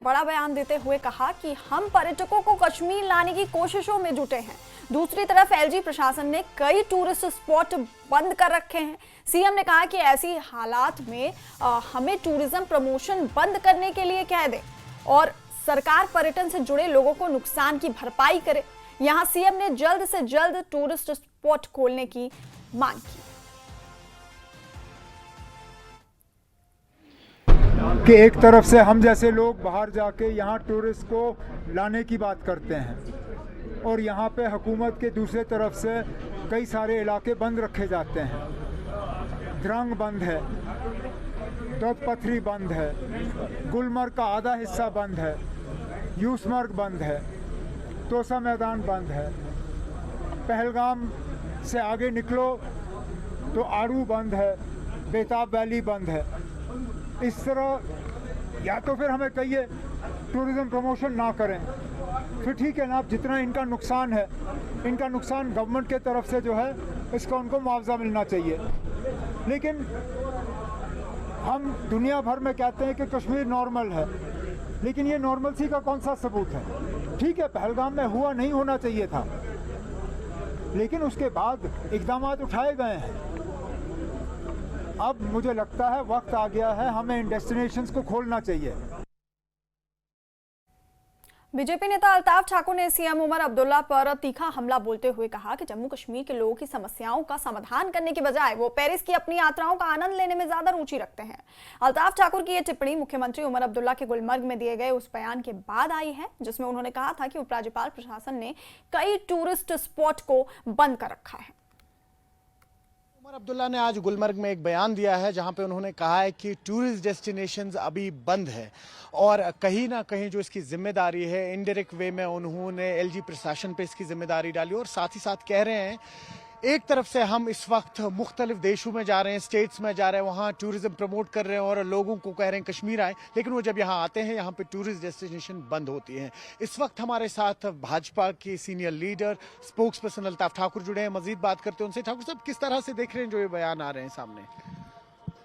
बड़ा बयान देते हुए कहा कि हम पर्यटकों को कश्मीर लाने की कोशिशों में जुटे हैं। दूसरी तरफ एलजी प्रशासन ने कई टूरिस्ट स्पॉट बंद कर रखे हैं। सीएम ने कहा कि ऐसी हालात में हमें टूरिज्म प्रमोशन बंद करने के लिए कह दे और सरकार पर्यटन से जुड़े लोगों को नुकसान की भरपाई करे। यहां सीएम ने जल्द से जल्द टूरिस्ट स्पॉट खोलने की मांग की। कि एक तरफ से हम जैसे लोग बाहर जाके यहाँ टूरिस्ट को लाने की बात करते हैं और यहाँ पे हुकूमत के दूसरे तरफ से कई सारे इलाके बंद रखे जाते हैं। द्रंग बंद है, दौद पथरी बंद है, गुलमर्ग का आधा हिस्सा बंद है, यूसमर्ग बंद है, तोसा मैदान बंद है, पहलगाम से आगे निकलो तो आड़ू बंद है, बेताब वैली बंद है। इस तरह या तो फिर हमें कहिए टूरिज्म प्रमोशन ना करें, फिर ठीक है ना, जितना इनका नुकसान है, इनका नुकसान गवर्नमेंट के तरफ से जो है इसका उनको मुआवजा मिलना चाहिए। लेकिन हम दुनिया भर में कहते हैं कि कश्मीर नॉर्मल है, लेकिन ये नॉर्मलसी का कौन सा सबूत है? ठीक है, पहलगाम में हुआ नहीं होना चाहिए था, लेकिन उसके बाद इकदाम उठाए गए हैं। अब मुझे लगता है वक्त आ गया है, हमें इन डेस्टिनेशंस को खोलना चाहिए। बीजेपी नेता अल्ताफ ठाकुर ने सीएम उमर अब्दुल्ला पर तीखा हमला बोलते हुए कहा कि जम्मू कश्मीर के लोगों की समस्याओं का समाधान करने के बजाय वो पेरिस की अपनी यात्राओं का आनंद लेने में ज्यादा रुचि रखते हैं। अल्ताफ ठाकुर की यह टिप्पणी मुख्यमंत्री उमर अब्दुल्ला के गुलमर्ग में दिए गए उस बयान के बाद आई है जिसमें उन्होंने कहा था कि उपराज्यपाल प्रशासन ने कई टूरिस्ट स्पॉट को बंद कर रखा है। उमर अब्दुल्ला ने आज गुलमर्ग में एक बयान दिया है जहां पे उन्होंने कहा है कि टूरिस्ट डेस्टिनेशंस अभी बंद है और कहीं ना कहीं जो इसकी जिम्मेदारी है इनडायरेक्ट वे में उन्होंने एलजी प्रशासन पे इसकी जिम्मेदारी डाली और साथ ही साथ कह रहे हैं एक तरफ से हम इस वक्त मुख्तलिफ देशों में जा रहे हैं, स्टेट्स में जा रहे हैं, वहाँ टूरिज्म प्रमोट कर रहे हैं और लोगों को कह रहे हैं कश्मीर आए, लेकिन वो जब यहाँ आते हैं यहाँ पे टूरिस्ट डेस्टिनेशन बंद होती हैं। इस वक्त हमारे साथ भाजपा के senior leader spokes person Altaf Thakur जुड़े हैं, मजीद बात करते हैं उनसे। ठाकुर साहब, किस तरह से देख रहे हैं जो ये बयान आ रहे हैं सामने?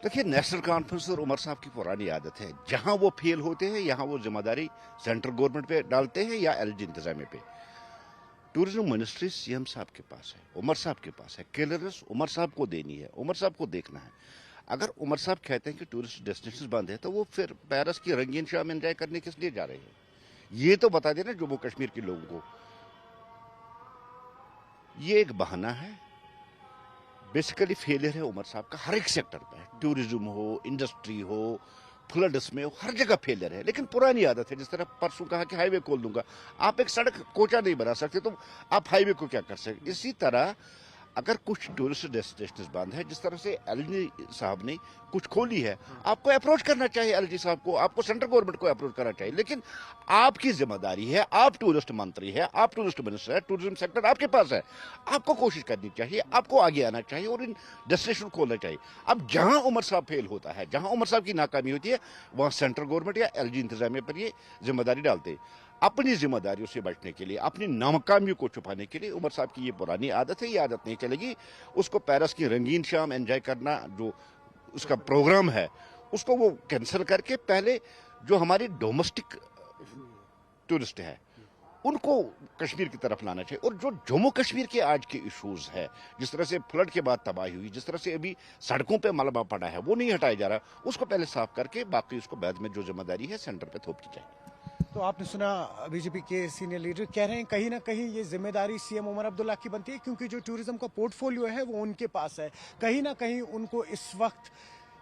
देखिए, नेशनल कॉन्फ्रेंस और उमर साहब की पुरानी आदत है, जहां वो फेल होते हैं यहाँ वो जिम्मेदारी सेंट्रल गवर्नमेंट पे डालते हैं या एलजी इंतजामिया पे। टूरिज्म मिनिस्ट्री सीएम साहब के पास है, उमर साहब के पास है, क्लियरेंस उमर साहब को देनी है, उमर साहब को देखना है। अगर उमर साहब कहते हैं कि टूरिस्ट डेस्टिनेशन बंद है तो वो फिर पेरिस की रंगीन शाम एंजॉय करने किस लिए जा रहे हैं? ये तो बता देना जम्मू कश्मीर के लोगों को। ये एक बहाना है, बेसिकली फेलियर है उमर साहब का हर एक सेक्टर पे, टूरिज्म हो, इंडस्ट्री हो, फ्लड्स में, हर जगह फेलियर है। लेकिन पुरानी आदत है, जिस तरह परसों कहा कि हाईवे खोल दूंगा, आप एक सड़क कोचा नहीं बना सकते तो आप हाईवे को क्या कर सकते? इसी तरह अगर कुछ टूरिस्ट डेस्टिनेशन बंद है, जिस तरह से एलजी साहब ने कुछ खोली है, आपको अप्रोच करना चाहिए एलजी साहब को, आपको सेंट्रल गवर्नमेंट को अप्रोच करना चाहिए। लेकिन आपकी जिम्मेदारी है, आप टूरिस्ट मंत्री है, आप टूरिस्ट मिनिस्टर है, टूरिज्म सेक्टर आपके पास है, आपको कोशिश करनी चाहिए, आपको आगे आना चाहिए और इन डेस्टिनेशन खोलना चाहिए। अब जहां उमर साहब फेल होता है, जहां उमर साहब की नाकामी होती है, वहां सेंट्रल गवर्नमेंट या एलजी इंतजामिया पर ये जिम्मेदारी डालते। अपनी जिम्मेदारियों से बचने के लिए, अपनी नाकामियों को छुपाने के लिए उमर साहब की ये पुरानी आदत है, ये आदत नहीं चलेगी। उसको पेरिस की रंगीन शाम एंजॉय करना, जो उसका प्रोग्राम है, उसको वो कैंसिल करके पहले जो हमारी डोमेस्टिक टूरिस्ट है उनको कश्मीर की तरफ लाना चाहिए। और जो जम्मू कश्मीर के आज के इश्यूज है, जिस तरह से फ्लड के बाद तबाही हुई, जिस तरह से अभी सड़कों पे मलबा पड़ा है, वो नहीं हटाया जा रहा, उसको पहले साफ करके बाकी उसको बाद में जो जिम्मेदारी है सेंटर पे थोप दी जाए। तो आपने सुना बीजेपी के सीनियर लीडर कह रहे हैं कहीं ना कहीं ये जिम्मेदारी सीएम उमर अब्दुल्ला की बनती है, क्योंकि जो टूरिज्म का पोर्टफोलियो है वो उनके पास है। कहीं ना कहीं उनको इस वक्त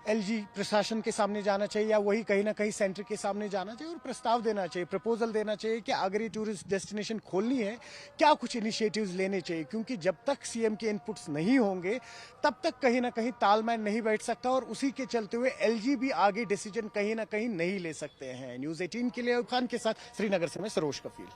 एलजी प्रशासन के सामने जाना चाहिए या वही कहीं ना कहीं सेंटर के सामने जाना चाहिए और प्रस्ताव देना चाहिए, प्रपोजल देना चाहिए कि अगर ये टूरिस्ट डेस्टिनेशन खोलनी है क्या कुछ इनिशिएटिव्स लेने चाहिए, क्योंकि जब तक सीएम के इनपुट्स नहीं होंगे तब तक कहीं ना कहीं तालमेल नहीं बैठ सकता और उसी के चलते हुए एलजी भी आगे डिसीजन कहीं ना कहीं नहीं ले सकते हैं। न्यूज़ 18 के लिए अयूब खान के साथ श्रीनगर से मैं सरोज कफील।